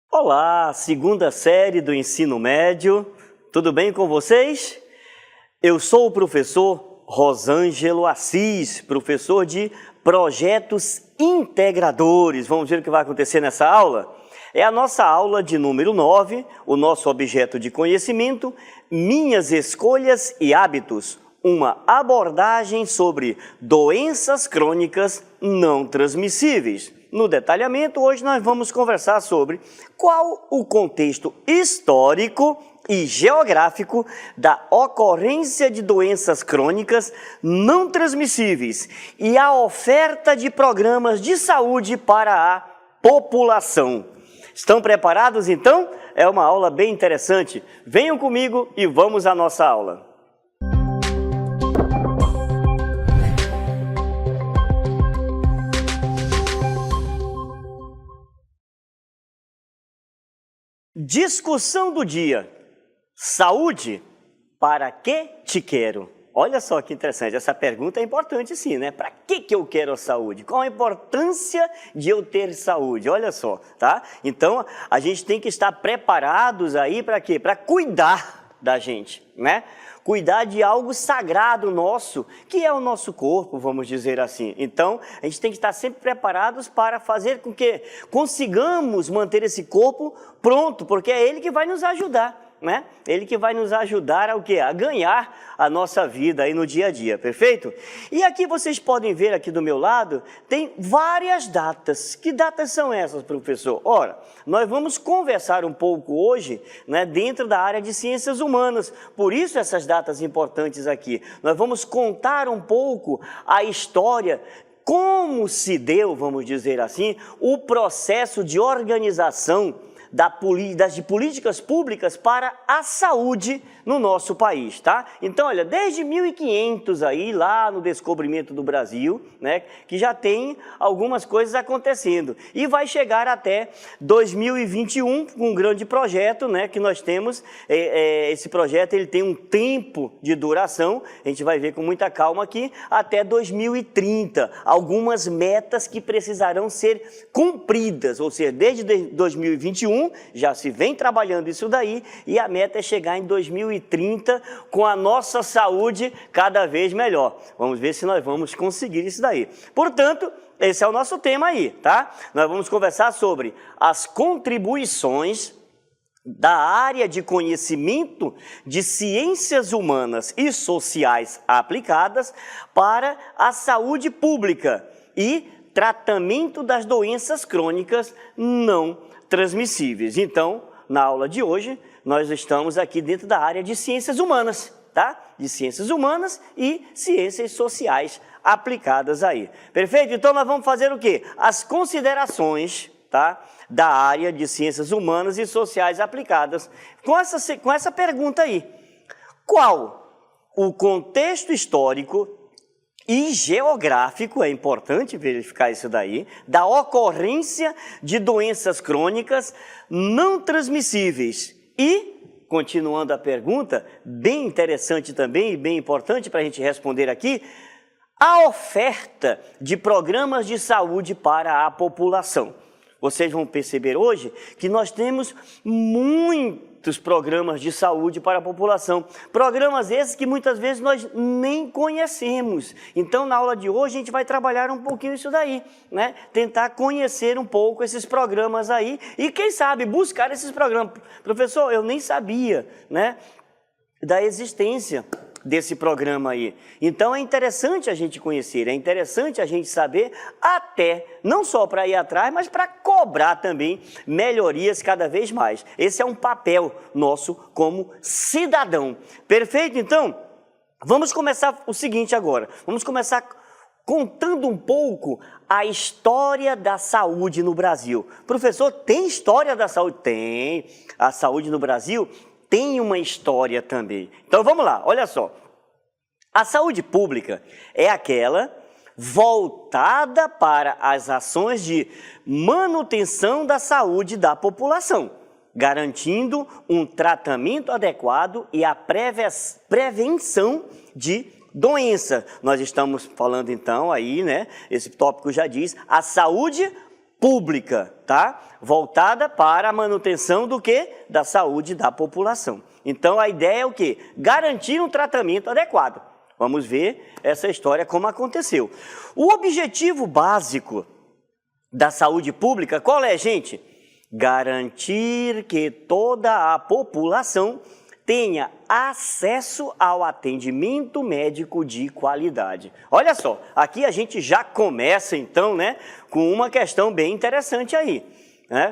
Olá, segunda série do ensino médio, tudo bem com vocês? Eu sou o professor Rosângelo Assis, professor de Projetos Integradores. Vamos ver o que vai acontecer nessa aula? É a nossa aula de número 9, o nosso objeto de conhecimento, Minhas Escolhas e Hábitos, uma abordagem sobre doenças crônicas não transmissíveis. No detalhamento, hoje nós vamos conversar sobre qual o contexto histórico e geográfico da ocorrência de doenças crônicas não transmissíveis e a oferta de programas de saúde para a população. Estão preparados, então? É uma aula bem interessante. Venham comigo e vamos à nossa aula. Discussão do dia. Saúde, para que te quero? Olha só que interessante, essa pergunta é importante sim, né? Para que eu quero a saúde? Qual a importância de eu ter saúde? Olha só, tá? Então, a gente tem que estar preparados aí para quê? Para cuidar da gente, né? Cuidar de algo sagrado nosso, que é o nosso corpo, vamos dizer assim. Então, a gente tem que estar sempre preparados para fazer com que consigamos manter esse corpo pronto, porque é ele que vai nos ajudar, né? Ele que vai nos ajudar a o quê? A ganhar a nossa vida aí no dia a dia, perfeito? E aqui vocês podem ver aqui do meu lado, tem várias datas. Que datas são essas, professor? Ora, nós vamos conversar um pouco hoje, né, dentro da área de ciências humanas, por isso essas datas importantes aqui. Nós vamos contar um pouco a história, como se deu, vamos dizer assim, o processo de organização de políticas públicas para a saúde no nosso país, tá? Então, olha, desde 1500 aí, lá no descobrimento do Brasil, né, que já tem algumas coisas acontecendo. E vai chegar até 2021 com um grande projeto, né, que nós temos. Esse projeto, ele tem um tempo de duração, a gente vai ver com muita calma aqui, até 2030. Algumas metas que precisarão ser cumpridas, ou seja, desde 2021, já se vem trabalhando isso daí e a meta é chegar em 2030 com a nossa saúde cada vez melhor. Vamos ver se nós vamos conseguir isso daí. Portanto, esse é o nosso tema aí, tá? Nós vamos conversar sobre as contribuições da área de conhecimento de ciências humanas e sociais aplicadas para a saúde pública e tratamento das doenças crônicas não transmissíveis. Então, na aula de hoje, nós estamos aqui dentro da área de ciências humanas, tá? De ciências humanas e ciências sociais aplicadas aí. Perfeito? Então, nós vamos fazer o quê? As considerações, tá? Da área de ciências humanas e sociais aplicadas. Com essa pergunta aí. Qual o contexto histórico e geográfico, é importante verificar isso daí, da ocorrência de doenças crônicas não transmissíveis. E, continuando a pergunta, bem interessante também e bem importante para a gente responder aqui, a oferta de programas de saúde para a população. Vocês vão perceber hoje que nós temos muitos programas de saúde para a população. Programas esses que muitas vezes nós nem conhecemos. Então, na aula de hoje, a gente vai trabalhar um pouquinho isso daí, né? Tentar conhecer um pouco esses programas aí e, quem sabe, buscar esses programas. Professor, eu nem sabia, né, da existência desse programa aí. Então é interessante a gente conhecer, é interessante a gente saber, até não só para ir atrás, mas para cobrar também melhorias cada vez mais. Esse é um papel nosso como cidadão. Perfeito? Então, vamos começar o seguinte agora. Vamos começar contando um pouco a história da saúde no Brasil. Professor, tem história da saúde? Tem. A saúde no Brasil tem uma história também. Então vamos lá, olha só. A saúde pública é aquela voltada para as ações de manutenção da saúde da população. garantindo um tratamento adequado e a prevenção de doença. Nós estamos falando então aí, né, esse tópico já diz, a saúde pública, tá? Voltada para a manutenção do quê? Da saúde da população. Então a ideia é o quê? Garantir um tratamento adequado. Vamos ver essa história como aconteceu. O objetivo básico da saúde pública, qual é, gente? Garantir que toda a população tenha acesso ao atendimento médico de qualidade. Olha só, aqui a gente já começa então, né, com uma questão bem interessante aí, né?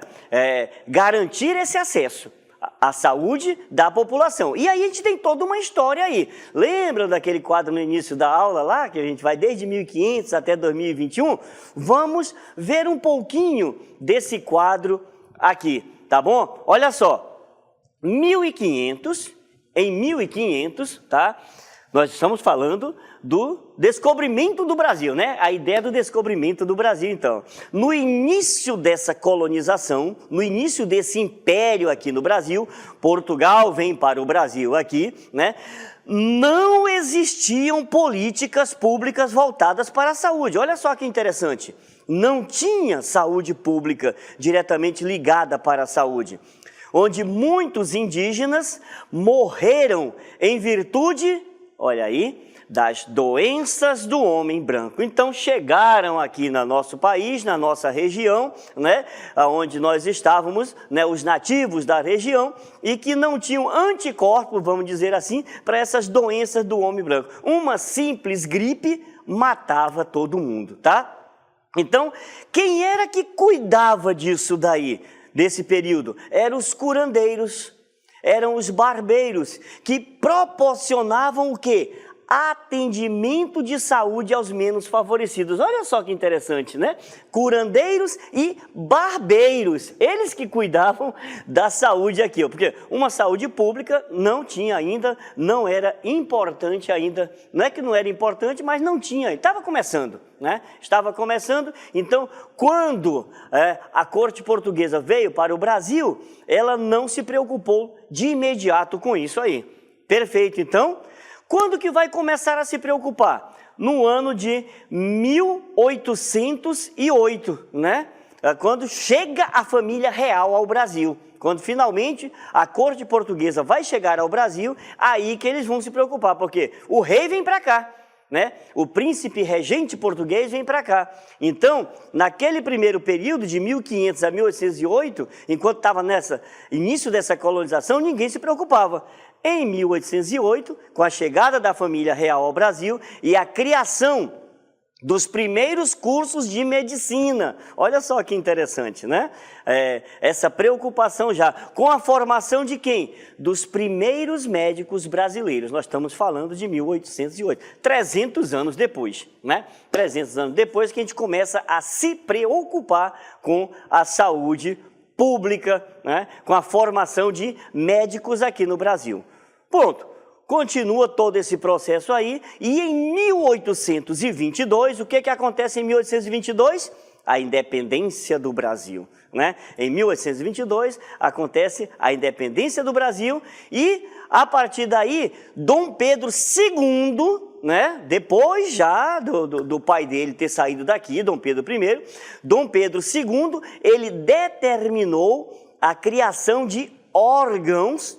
Garantir esse acesso à saúde da população. E aí a gente tem toda uma história aí. Lembra daquele quadro no início da aula lá, que a gente vai desde 1500 até 2021? Vamos ver um pouquinho desse quadro aqui, tá bom? Olha só. Em 1500, tá? Nós estamos falando do descobrimento do Brasil, né? A ideia do descobrimento do Brasil, então. No início dessa colonização, no início desse império aqui no Brasil, Portugal vem para o Brasil aqui, né? Não existiam políticas públicas voltadas para a saúde. Olha só que interessante. Não tinha saúde pública diretamente ligada para a saúde, onde muitos indígenas morreram em virtude, olha aí, das doenças do homem branco. Então chegaram aqui no nosso país, na nossa região, né, onde nós estávamos, né, os nativos da região, e que não tinham anticorpos, vamos dizer assim, para essas doenças do homem branco. Uma simples gripe matava todo mundo, tá? Então, quem era que cuidava disso daí? Desse período, eram os curandeiros, eram os barbeiros, que proporcionavam o quê? Atendimento de saúde aos menos favorecidos. Olha só que interessante, né? Curandeiros e barbeiros, eles que cuidavam da saúde aqui, ó, porque uma saúde pública não tinha ainda, não era importante ainda, não é que não era importante, mas não tinha, estava começando, né? Estava começando, então quando a corte portuguesa veio para o Brasil, ela não se preocupou de imediato com isso aí. Perfeito, então? Quando que vai começar a se preocupar? No ano de 1808, né? Quando chega a família real ao Brasil. Quando finalmente a corte portuguesa vai chegar ao Brasil, aí que eles vão se preocupar, porque o rei vem para cá, né? O príncipe regente português vem para cá. Então, naquele primeiro período, de 1500 a 1808, enquanto estava nessa início dessa colonização, ninguém se preocupava. Em 1808, com a chegada da família real ao Brasil e a criação dos primeiros cursos de medicina. Olha só que interessante, né? Essa preocupação já com a formação de quem? Dos primeiros médicos brasileiros. Nós estamos falando de 1808, 300 anos depois, né? 300 anos depois que a gente começa a se preocupar com a saúde pública, né? Com a formação de médicos aqui no Brasil. Ponto. Continua todo esse processo aí, e em 1822, o que acontece em 1822? A independência do Brasil, né? Em 1822 acontece a independência do Brasil e, a partir daí, Dom Pedro II, né? Depois já do pai dele ter saído daqui, Dom Pedro I, Dom Pedro II, ele determinou a criação de órgãos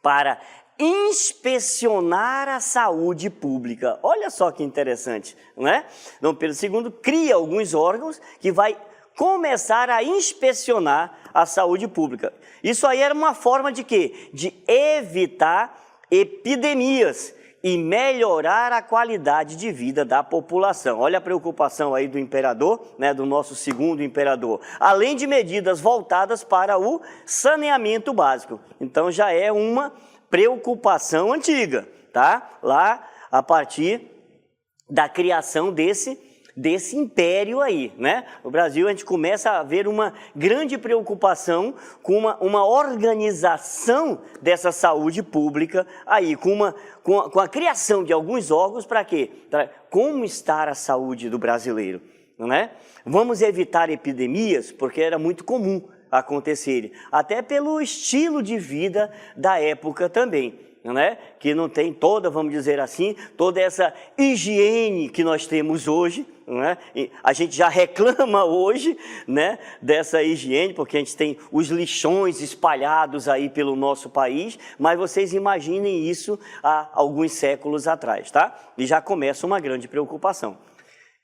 para inspecionar a saúde pública. Olha só que interessante, né? Dom Pedro II cria alguns órgãos que vai começar a inspecionar a saúde pública. Isso aí era uma forma de quê? De evitar epidemias e melhorar a qualidade de vida da população. Olha a preocupação aí do imperador, né, do nosso segundo imperador. Além de medidas voltadas para o saneamento básico. Então já é uma preocupação antiga, tá? Lá a partir da criação desse império aí, né? No Brasil a gente começa a ver uma grande preocupação com uma organização dessa saúde pública aí, com a criação de alguns órgãos para quê? Para como está a saúde do brasileiro, não é? Vamos evitar epidemias, porque era muito comum acontecerem, até pelo estilo de vida da época também, né? Que não tem toda, vamos dizer assim, toda essa higiene que nós temos hoje, né? A gente já reclama hoje, né, dessa higiene, porque a gente tem os lixões espalhados aí pelo nosso país, mas vocês imaginem isso há alguns séculos atrás, tá? E já começa uma grande preocupação.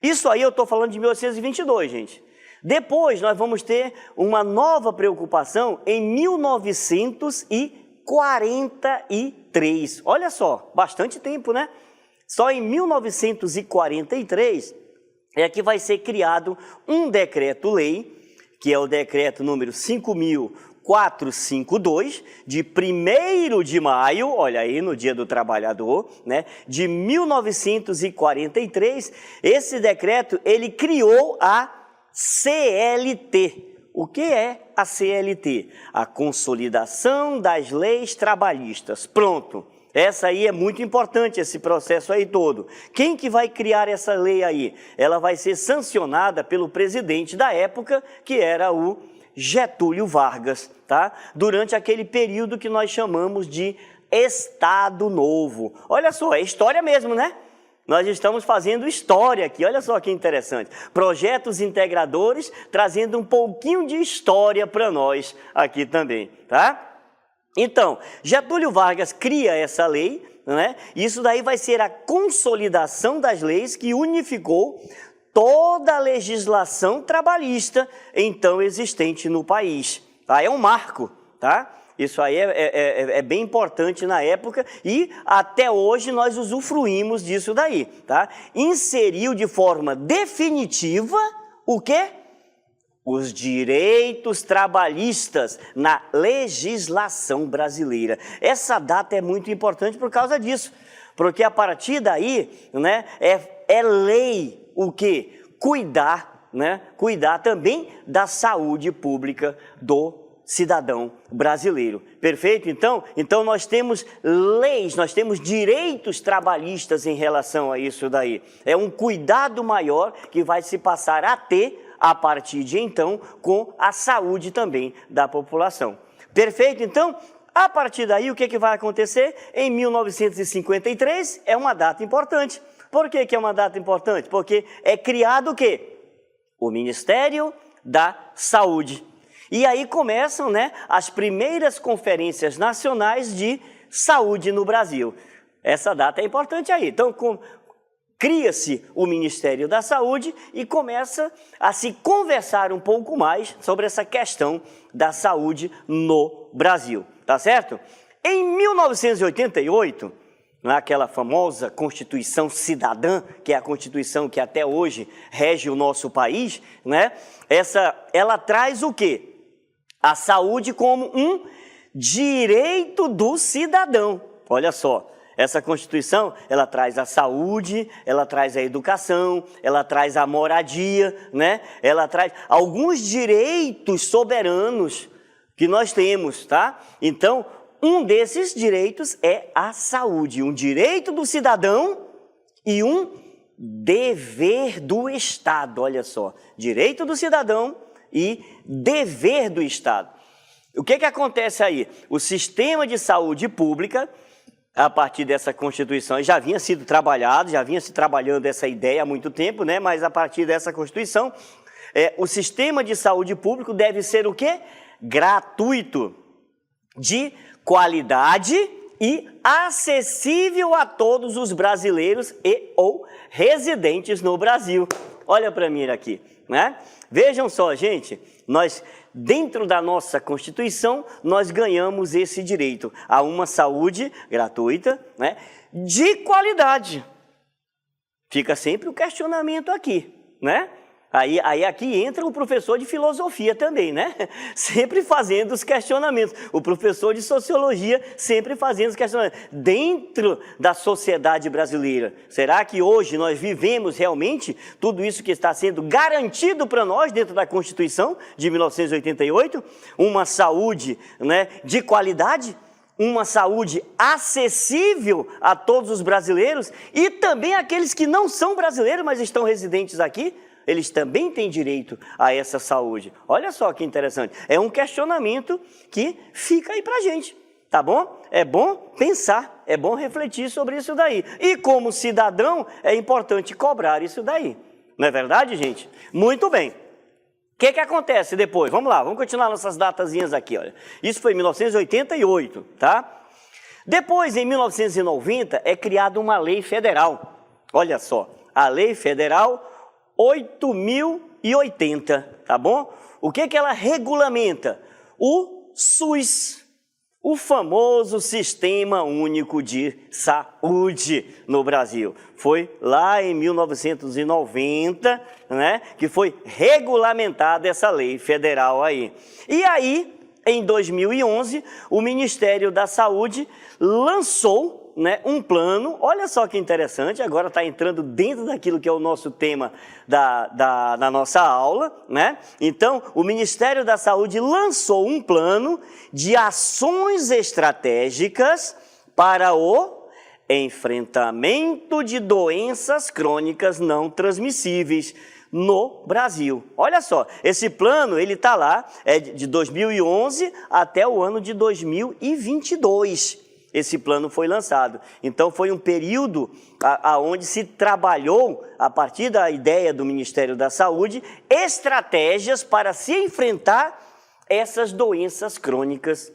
Isso aí eu estou falando de 1822, gente. Depois nós vamos ter uma nova preocupação em 1943. Olha só, bastante tempo, né? Só em 1943 é que vai ser criado um decreto-lei, que é o decreto número 5.452, de 1º de maio, olha aí, no Dia do Trabalhador, né, de 1943. Esse decreto, ele criou a CLT. O que é a CLT? A Consolidação das Leis Trabalhistas. Pronto. Essa aí é muito importante, esse processo aí todo. Quem que vai criar essa lei aí? Ela vai ser sancionada pelo presidente da época, que era o Getúlio Vargas, tá? Durante aquele período que nós chamamos de Estado Novo. Olha só, é história mesmo, né? Nós estamos fazendo história aqui, olha só que interessante. Projetos integradores trazendo um pouquinho de história para nós aqui também, tá? Então, Getúlio Vargas cria essa lei, né? Isso daí vai ser a consolidação das leis que unificou toda a legislação trabalhista então existente no país. Tá? É um marco, tá? Isso aí é bem importante na época e até hoje nós usufruímos disso daí, tá? Inseriu de forma definitiva o quê? Os direitos trabalhistas na legislação brasileira. Essa data é muito importante por causa disso, porque a partir daí, né, é lei o quê? Cuidar, né? Cuidar também da saúde pública do cidadão brasileiro. Perfeito? Então nós temos leis, nós temos direitos trabalhistas em relação a isso daí. É um cuidado maior que vai se passar a ter a partir de então, com a saúde também da população. Perfeito? Então, a partir daí, o que vai acontecer? Em 1953, é uma data importante. Por que é uma data importante? Porque é criado o quê? O Ministério da Saúde. E aí começam, né, as primeiras conferências nacionais de saúde no Brasil. Essa data é importante aí. Então, cria-se o Ministério da Saúde e começa a se conversar um pouco mais sobre essa questão da saúde no Brasil, tá certo? Em 1988, naquela famosa Constituição Cidadã, que é a Constituição que até hoje rege o nosso país, né? Ela traz o quê? A saúde como um direito do cidadão. Olha só. Essa Constituição, ela traz a saúde, ela traz a educação, ela traz a moradia, né? Ela traz alguns direitos soberanos que nós temos, tá? Então, um desses direitos é a saúde, um direito do cidadão e um dever do Estado, olha só. Direito do cidadão e dever do Estado. O que acontece aí? O sistema de saúde pública, a partir dessa Constituição, já vinha sido trabalhado, já vinha se trabalhando essa ideia há muito tempo, né? Mas a partir dessa Constituição, o sistema de saúde público deve ser o quê? Gratuito, de qualidade e acessível a todos os brasileiros e ou residentes no Brasil. Olha para mim aqui, né? Vejam só, gente, nós, dentro da nossa Constituição, nós ganhamos esse direito a uma saúde gratuita, né, de qualidade. Fica sempre o questionamento aqui, né? Aí aqui entra o professor de filosofia também, né? Sempre fazendo os questionamentos. O professor de sociologia sempre fazendo os questionamentos. Dentro da sociedade brasileira, será que hoje nós vivemos realmente tudo isso que está sendo garantido para nós dentro da Constituição de 1988? Uma saúde, né, de qualidade? Uma saúde acessível a todos os brasileiros e também aqueles que não são brasileiros, mas estão residentes aqui? eles também têm direito a essa saúde. Olha só que interessante. É um questionamento que fica aí pra gente, tá bom? É bom pensar, é bom refletir sobre isso daí. E como cidadão, é importante cobrar isso daí. Não é verdade, gente? Muito bem. O que acontece depois? Vamos lá, vamos continuar nossas datazinhas aqui, olha. Isso foi em 1988, tá? Depois, em 1990, é criada uma lei federal. Olha só, a Lei Federal 8.080, tá bom? O que ela regulamenta? O SUS, o famoso Sistema Único de Saúde no Brasil. Foi lá em 1990, né, que foi regulamentada essa lei federal aí. E aí, em 2011, o Ministério da Saúde lançou, né, um plano. Olha só que interessante, agora está entrando dentro daquilo que é o nosso tema da nossa aula, né? Então, o Ministério da Saúde lançou um plano de ações estratégicas para o enfrentamento de doenças crônicas não transmissíveis no Brasil. Olha só, esse plano, ele está lá, é de 2011 até o ano de 2022. Esse plano foi lançado. Então, foi um período onde se trabalhou, a partir da ideia do Ministério da Saúde, estratégias para se enfrentar essas doenças crônicas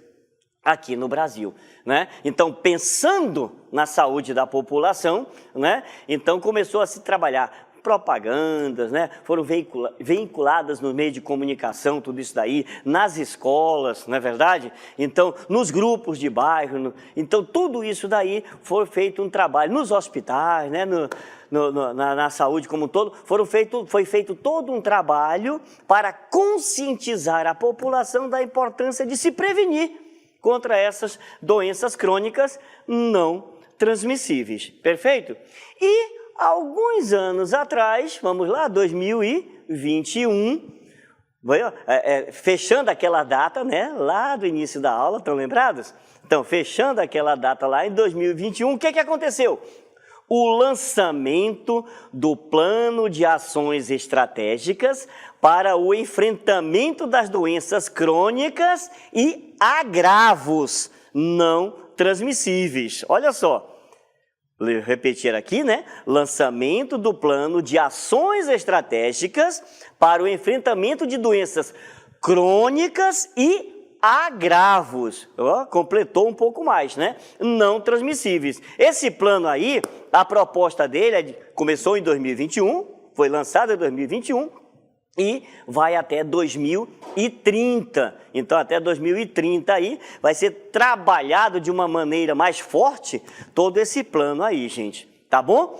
aqui no Brasil, né? Então, pensando na saúde da população, né? Então, começou a se trabalhar propagandas, né? Foram veiculadas no meio de comunicação, tudo isso daí, nas escolas, não é verdade? Então, nos grupos de bairro, então tudo isso daí foi feito um trabalho nos hospitais, né? Na saúde como um todo, foi feito todo um trabalho para conscientizar a população da importância de se prevenir contra essas doenças crônicas não transmissíveis, perfeito? E alguns anos atrás, vamos lá, 2021, fechando aquela data, né, lá do início da aula, estão lembrados? Então, fechando aquela data lá em 2021, o que aconteceu? O lançamento do Plano de Ações Estratégicas para o enfrentamento das doenças crônicas e agravos não transmissíveis. Olha só. Vou repetir aqui, né? Lançamento do Plano de Ações Estratégicas para o enfrentamento de doenças crônicas e agravos. Completou um pouco mais, né? Não transmissíveis. Esse plano aí, a proposta dele começou em 2021, foi lançado em 2021 e vai até 2030. Então, até 2030 aí, vai ser trabalhado de uma maneira mais forte todo esse plano aí, gente. Tá bom?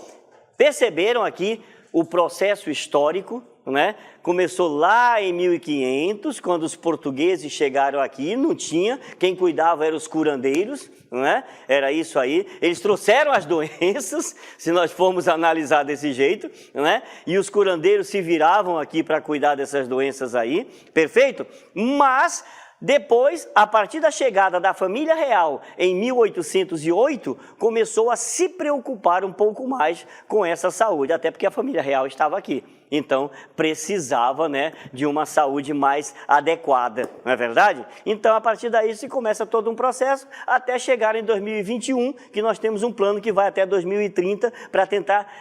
Perceberam aqui o processo histórico, né? Começou lá em 1500, quando os portugueses chegaram aqui, não tinha, quem cuidava eram os curandeiros, né? Era isso aí, eles trouxeram as doenças, se nós formos analisar desse jeito, né? E os curandeiros se viravam aqui para cuidar dessas doenças aí, perfeito? Mas depois, a partir da chegada da família real em 1808, começou a se preocupar um pouco mais com essa saúde, até porque a família real estava aqui. Então, precisava, né, de uma saúde mais adequada, não é verdade? Então, a partir daí se começa todo um processo até chegar em 2021, que nós temos um plano que vai até 2030 para tentar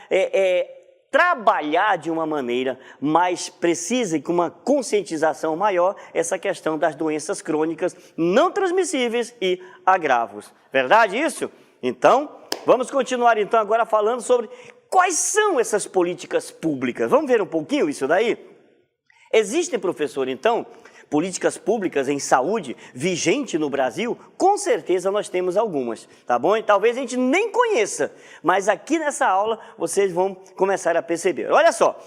trabalhar de uma maneira mais precisa e com uma conscientização maior essa questão das doenças crônicas não transmissíveis e agravos. Verdade isso? Então, vamos continuar então agora falando sobre quais são essas políticas públicas. Vamos ver um pouquinho isso daí? Existem, professor, então, políticas públicas em saúde vigente no Brasil? Com certeza nós temos algumas, tá bom? E talvez a gente nem conheça, mas aqui nessa aula vocês vão começar a perceber. Olha só,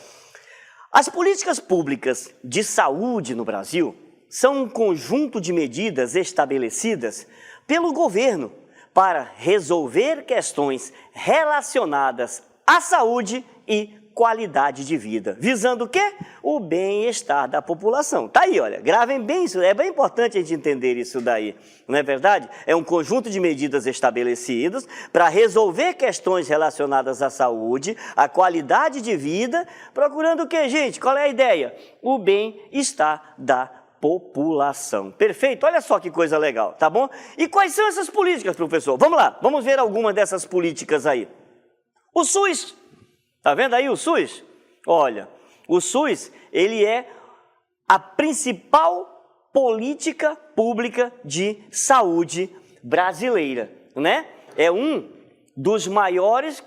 as políticas públicas de saúde no Brasil são um conjunto de medidas estabelecidas pelo governo para resolver questões relacionadas à saúde e qualidade de vida, visando o quê? O bem-estar da população. Tá aí, olha, gravem bem isso, é bem importante a gente entender isso daí, não é verdade? É um conjunto de medidas estabelecidas para resolver questões relacionadas à saúde, à qualidade de vida, procurando o quê, gente? Qual é a ideia? O bem-estar da população. Perfeito? Olha só que coisa legal, tá bom? E quais são essas políticas, professor? Vamos lá, vamos ver algumas dessas políticas aí. O SUS, tá vendo aí o SUS? Olha, o SUS, ele é a principal política pública de saúde brasileira, né? É um dos maiores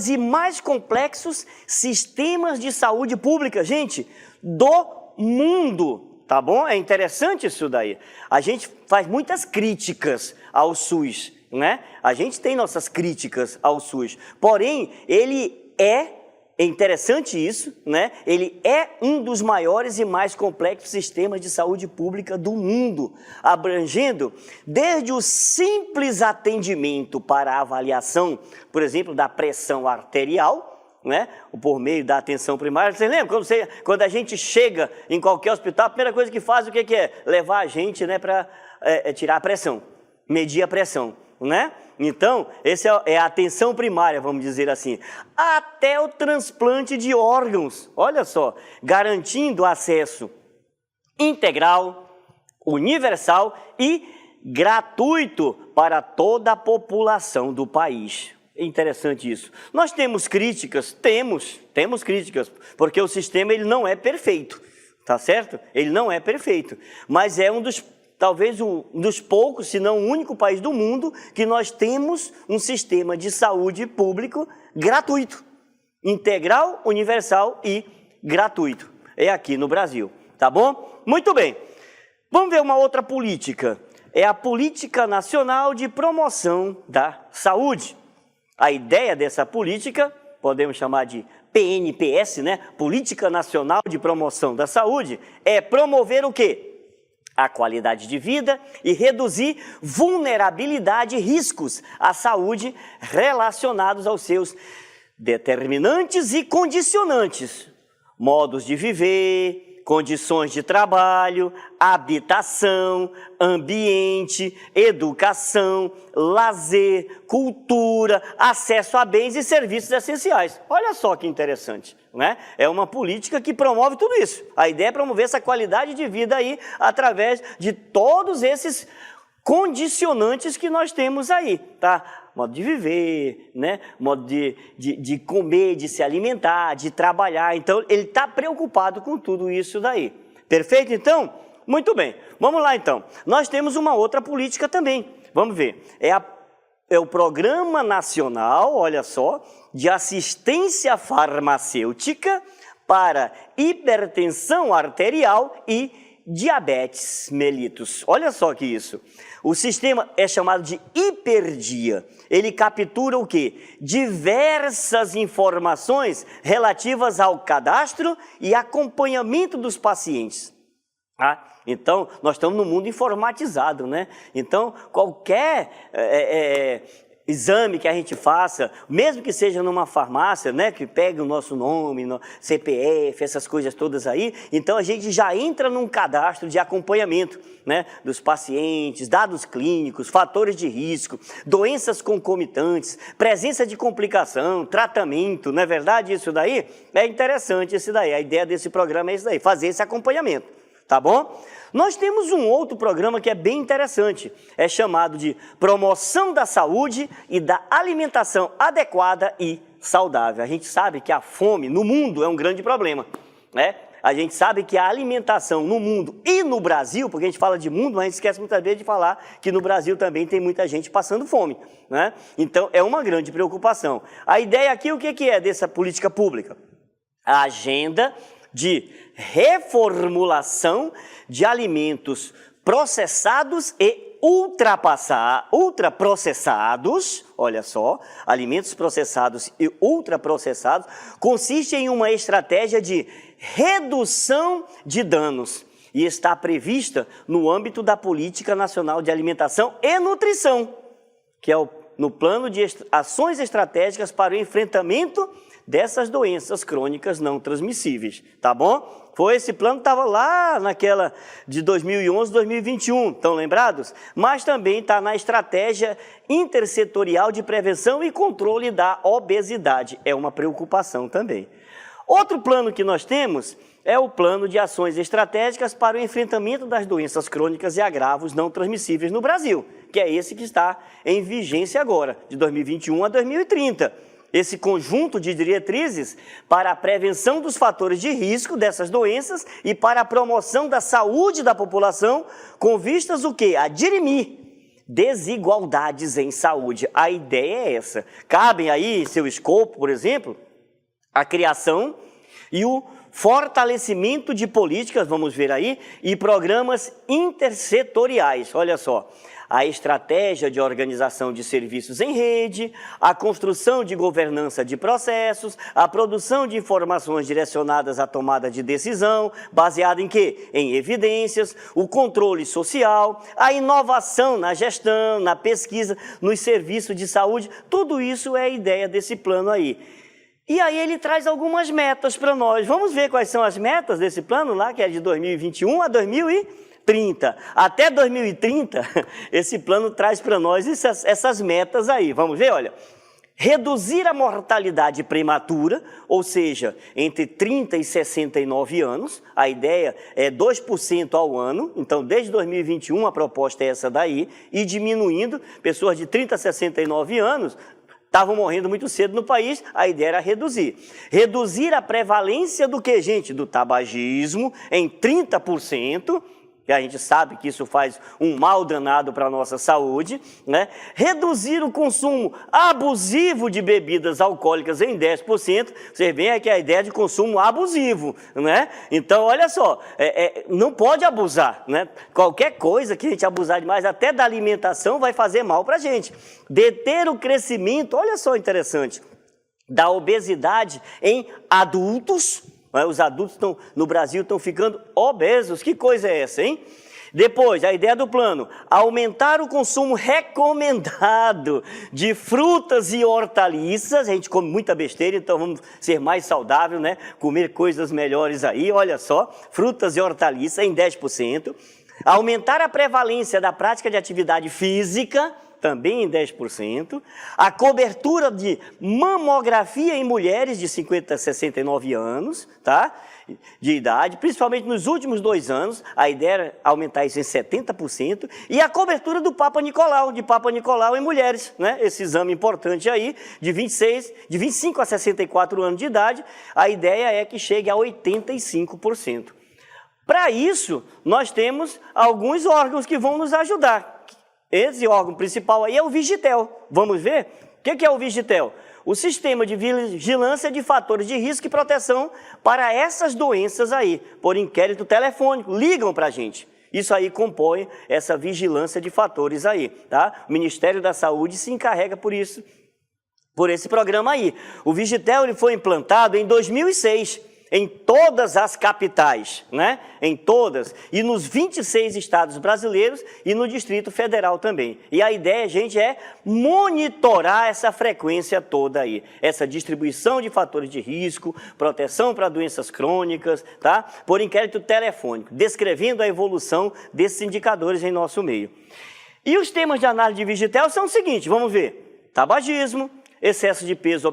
e mais complexos sistemas de saúde pública, gente, do mundo, tá bom? É interessante isso daí. A gente faz muitas críticas ao SUS, né? A gente tem nossas críticas ao SUS, porém, ele é interessante isso, né? Ele é um dos maiores e mais complexos sistemas de saúde pública do mundo, abrangendo desde o simples atendimento para a avaliação, por exemplo, da pressão arterial, né? Por meio da atenção primária. Você lembra? Quando a gente chega em qualquer hospital, a primeira coisa que faz, o que é? Levar a gente, né, para tirar a pressão, medir a pressão, né? Então, essa é a atenção primária, vamos dizer assim, até o transplante de órgãos, olha só, garantindo acesso integral, universal e gratuito para toda a população do país. É interessante isso. Nós temos críticas? Temos críticas, porque o sistema ele não é perfeito, tá certo? Ele não é perfeito, mas é talvez um dos poucos, se não o único país do mundo que nós temos um sistema de saúde público gratuito, integral, universal e gratuito. É aqui no Brasil, tá bom? Muito bem. Vamos ver uma outra política. É a Política Nacional de Promoção da Saúde. A ideia dessa política, podemos chamar de PNPS, né? Política Nacional de Promoção da Saúde, é promover o quê? A qualidade de vida e reduzir vulnerabilidade e riscos à saúde relacionados aos seus determinantes e condicionantes, modos de viver, condições de trabalho, habitação, ambiente, educação, lazer, cultura, acesso a bens e serviços essenciais. Olha só que interessante, né? É uma política que promove tudo isso. A ideia é promover essa qualidade de vida aí através de todos esses condicionantes que nós temos aí, tá? Modo de viver, né? Modo de comer, de se alimentar, de trabalhar. Então, ele está preocupado com tudo isso daí. Perfeito, então? Muito bem. Vamos lá, então. Nós temos uma outra política também. Vamos ver. É o Programa Nacional, olha só, de Assistência Farmacêutica para Hipertensão Arterial e Diabetes mellitus. Olha só que isso. O sistema é chamado de hiperdia. Ele captura o quê? Diversas informações relativas ao cadastro e acompanhamento dos pacientes. Tá? Então, nós estamos no mundo informatizado, né? Então, qualquer exame que a gente faça, mesmo que seja numa farmácia, né, que pegue o nosso nome, no CPF, essas coisas todas aí, então a gente já entra num cadastro de acompanhamento, né, dos pacientes, dados clínicos, fatores de risco, doenças concomitantes, presença de complicação, tratamento, não é verdade isso daí? É interessante isso daí, a ideia desse programa é isso daí, fazer esse acompanhamento, tá bom? Nós temos um outro programa que é bem interessante, é chamado de Promoção da Saúde e da Alimentação Adequada e Saudável. A gente sabe que a fome no mundo é um grande problema, né? A gente sabe que a alimentação no mundo e no Brasil, porque a gente fala de mundo, mas a gente esquece muitas vezes de falar que no Brasil também tem muita gente passando fome, né? Então, é uma grande preocupação. A ideia aqui, o que é dessa política pública? A agenda de reformulação de alimentos processados e ultraprocessados, olha só, alimentos processados e ultraprocessados, consiste em uma estratégia de redução de danos e está prevista no âmbito da Política Nacional de Alimentação e Nutrição, que é o no plano de ações estratégicas para o enfrentamento dessas doenças crônicas não transmissíveis, tá bom? Foi esse plano que estava lá naquela de 2011, 2021, estão lembrados? Mas também está na estratégia intersetorial de prevenção e controle da obesidade. É uma preocupação também. Outro plano que nós temos é o plano de ações estratégicas para o enfrentamento das doenças crônicas e agravos não transmissíveis no Brasil, que é esse que está em vigência agora, de 2021 a 2030. Esse conjunto de diretrizes para a prevenção dos fatores de risco dessas doenças e para a promoção da saúde da população, com vistas o quê? A dirimir desigualdades em saúde. A ideia é essa. Cabem aí, em seu escopo, por exemplo, a criação e o fortalecimento de políticas, vamos ver aí, e programas intersetoriais. Olha só. A estratégia de organização de serviços em rede, a construção de governança de processos, a produção de informações direcionadas à tomada de decisão, baseada em quê? Em evidências, o controle social, a inovação na gestão, na pesquisa, nos serviços de saúde, tudo isso é a ideia desse plano aí. E aí ele traz algumas metas para nós. Vamos ver quais são as metas desse plano lá, que é de 2021 a 2030. Até 2030, esse plano traz para nós essas metas aí. Vamos ver, olha. Reduzir a mortalidade prematura, ou seja, entre 30 e 69 anos. A ideia é 2% ao ano. Então, desde 2021, a proposta é essa daí. E diminuindo, pessoas de 30 a 69 anos estavam morrendo muito cedo no país, a ideia era reduzir. Reduzir a prevalência do que, gente? Do tabagismo em 30%, que a gente sabe que isso faz um mal danado para a nossa saúde, né? Reduzir o consumo abusivo de bebidas alcoólicas em 10%, vocês veem aqui a ideia de consumo abusivo, né? Então, olha só, não pode abusar, né? Qualquer coisa que a gente abusar demais, até da alimentação, vai fazer mal para a gente. Deter o crescimento, olha só interessante, da obesidade em adultos. Os adultos no Brasil estão ficando obesos. Que coisa é essa, hein? Depois, a ideia do plano, aumentar o consumo recomendado de frutas e hortaliças. A gente come muita besteira, então vamos ser mais saudável, né? Comer coisas melhores aí, olha só. Frutas e hortaliças em 10%. Aumentar a prevalência da prática de atividade física, também em 10%, a cobertura de mamografia em mulheres de 50 a 69 anos, tá? De idade, principalmente nos últimos 2 anos, a ideia era aumentar isso em 70%, e a cobertura do Papa Nicolau, em mulheres, né? Esse exame importante aí, de 25 a 64 anos de idade, a ideia é que chegue a 85%. Para isso, nós temos alguns órgãos que vão nos ajudar. Esse órgão principal aí é o Vigitel. Vamos ver? O que é o Vigitel? O sistema de vigilância de fatores de risco e proteção para essas doenças aí, por inquérito telefônico. Ligam para a gente. Isso aí compõe essa vigilância de fatores aí, tá? O Ministério da Saúde se encarrega por isso, por esse programa aí. O Vigitel ele foi implantado em 2006. Em todas as capitais, né? Em todas, e nos 26 estados brasileiros e no Distrito Federal também. E a ideia, gente, é monitorar essa frequência toda aí, essa distribuição de fatores de risco, proteção para doenças crônicas, tá? Por inquérito telefônico, descrevendo a evolução desses indicadores em nosso meio. E os temas de análise de Vigitel são os seguintes, vamos ver: tabagismo, excesso de peso,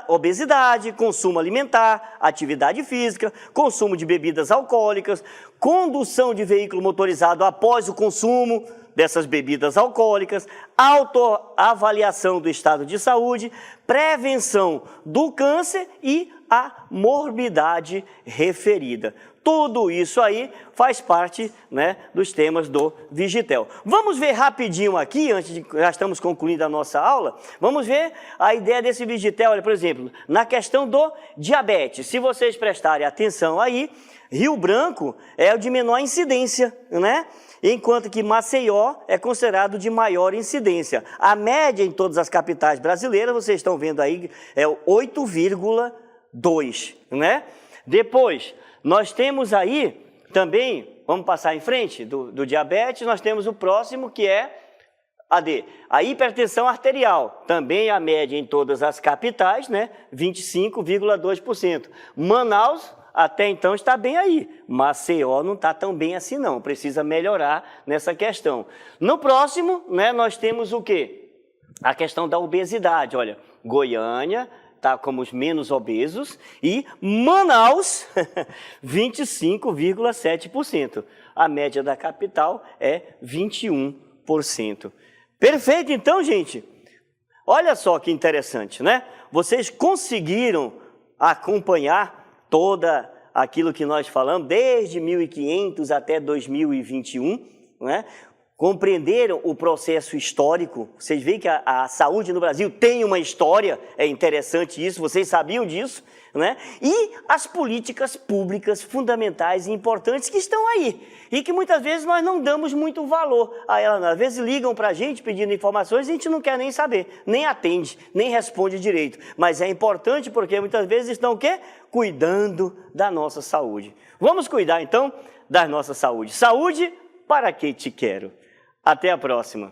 obesidade, consumo alimentar, atividade física, consumo de bebidas alcoólicas, condução de veículo motorizado após o consumo dessas bebidas alcoólicas, autoavaliação do estado de saúde, prevenção do câncer e a morbidade referida. Tudo isso aí faz parte, né, dos temas do Vigitel. Vamos ver rapidinho aqui, já estamos concluindo a nossa aula, vamos ver a ideia desse Vigitel. Olha, por exemplo, na questão do diabetes, se vocês prestarem atenção aí, Rio Branco é o de menor incidência, né? Enquanto que Maceió é considerado de maior incidência. A média em todas as capitais brasileiras, vocês estão vendo aí, é 8,2, né? Depois, nós temos aí também, vamos passar em frente do diabetes, nós temos o próximo que é AD. A hipertensão arterial, também a média em todas as capitais, né? 25,2%. Manaus, até então, está bem aí. Maceió não está tão bem assim, não. Precisa melhorar nessa questão. No próximo, né, nós temos o quê? A questão da obesidade. Olha, Goiânia está como os menos obesos e Manaus, 25,7%. A média da capital é 21%. Perfeito, então, gente. Olha só que interessante, né? Vocês conseguiram acompanhar toda aquilo que nós falamos, desde 1500 até 2021, né? Compreenderam o processo histórico. Vocês veem que a saúde no Brasil tem uma história, é interessante isso, vocês sabiam disso, né? E as políticas públicas fundamentais e importantes que estão aí, e que muitas vezes nós não damos muito valor a elas. Às vezes ligam para a gente pedindo informações e a gente não quer nem saber, nem atende, nem responde direito. Mas é importante porque muitas vezes estão o quê? Cuidando da nossa saúde. Vamos cuidar então da nossa saúde. Saúde, para que te quero? Até a próxima.